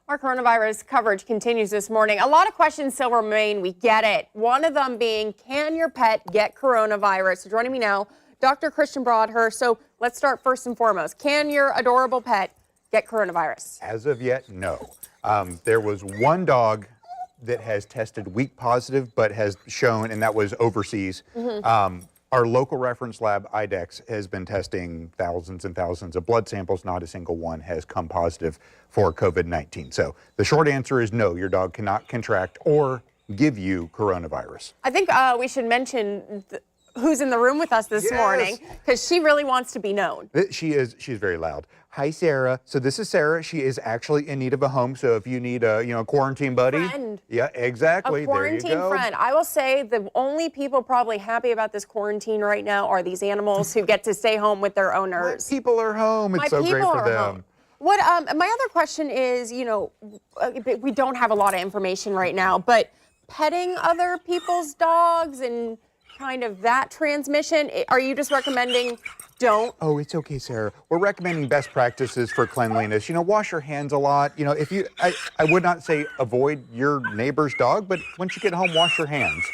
Our coronavirus coverage continues this morning. A lot of questions still remain. We get it. One of them being, can your pet get coronavirus? So joining me now, Dr. Christian Broadhurst. So let's start first and foremost. Can your adorable pet get coronavirus? As of yet, no. There was one dog that has tested weak positive, but has shown, and that was overseas. Our local reference lab, IDEX, has been testing thousands and thousands of blood samples. Not a single one has come positive for COVID-19. So the short answer is no, your dog cannot contract or give you coronavirus. I think we should mention who's in the room with us this morning, because she really wants to be known. She's very loud. Hi, Sarah. So this is Sarah. She is actually in need of a home. So if you need a quarantine buddy. Friend. Yeah, exactly. A quarantine friend. I will say the only people probably happy about this quarantine right now are these animals who get to stay home with their owners. My people are home. It's so great for them. Home. What my other question is, we don't have a lot of information right now, but petting other people's dogs and kind of that transmission, are you just recommending don't? Oh, it's okay, Sarah. We're recommending best practices for cleanliness. Wash your hands a lot. I would not say avoid your neighbor's dog, but once you get home, wash your hands.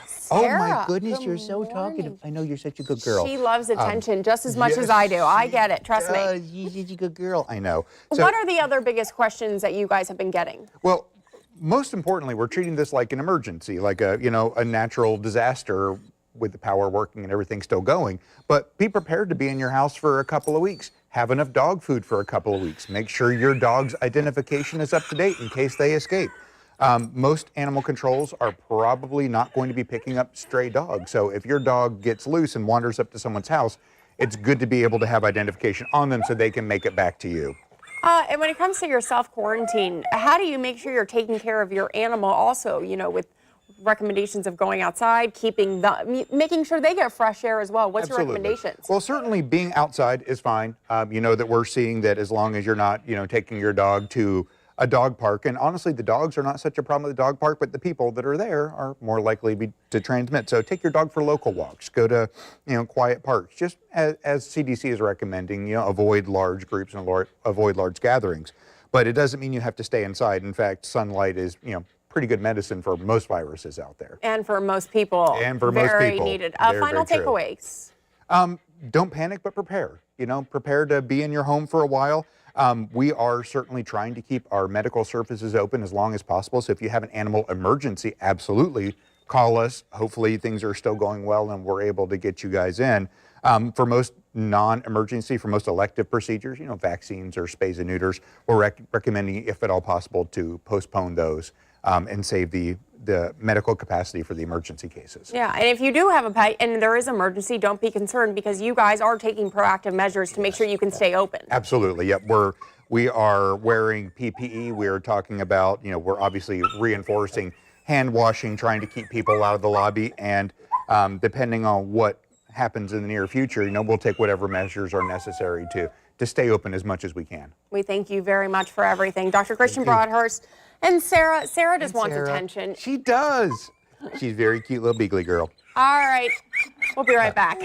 Sarah, oh my goodness, you're so talkative. I know, you're such a good girl. She loves attention just as much as I do. I get it, trust me. You're such a good girl. I know. So, what are the other biggest questions that you guys have been getting? Well, most importantly, we're treating this like an emergency, like a natural disaster with the power working and everything still going. But be prepared to be in your house for a couple of weeks. Have enough dog food for a couple of weeks. Make sure your dog's identification is up to date in case they escape. Most animal controls are probably not going to be picking up stray dogs. So if your dog gets loose and wanders up to someone's house, it's good to be able to have identification on them so they can make it back to you. And when it comes to your self-quarantine, how do you make sure you're taking care of your animal also, with recommendations of going outside, making sure they get fresh air as well? What's Absolutely. Your recommendations? Well, certainly being outside is fine. That we're seeing that as long as you're not, taking your dog to a dog park. And honestly, the dogs are not such a problem at the dog park, but the people that are there are more likely to transmit. So take your dog for local walks. Go to, quiet parks. Just as CDC is recommending, avoid large groups and avoid large gatherings. But it doesn't mean you have to stay inside. In fact, sunlight is, pretty good medicine for most viruses out there. And for most people. And for most people. Very needed. Final takeaways. Don't panic, but prepare. Prepare to be in your home for a while. We are certainly trying to keep our medical services open as long as possible. So if you have an animal emergency, absolutely call us. Hopefully things are still going well and we're able to get you guys in. For most non-emergency, for most elective procedures, vaccines or spays and neuters, we're recommending, if at all possible, to postpone those and save the medical capacity for the emergency cases. Yeah, and if you do have a pet and there is an emergency, don't be concerned because you guys are taking proactive measures to make sure you can stay open. Absolutely, yep. We are wearing PPE. We're talking about, we're obviously reinforcing hand washing, trying to keep people out of the lobby, and depending on what happens in the near future, we'll take whatever measures are necessary to stay open as much as we can. We thank you very much for everything. Dr. Christian Broadhurst and Sarah. Sarah just wants attention. She does. She's a very cute little beagly girl. All right. We'll be right back.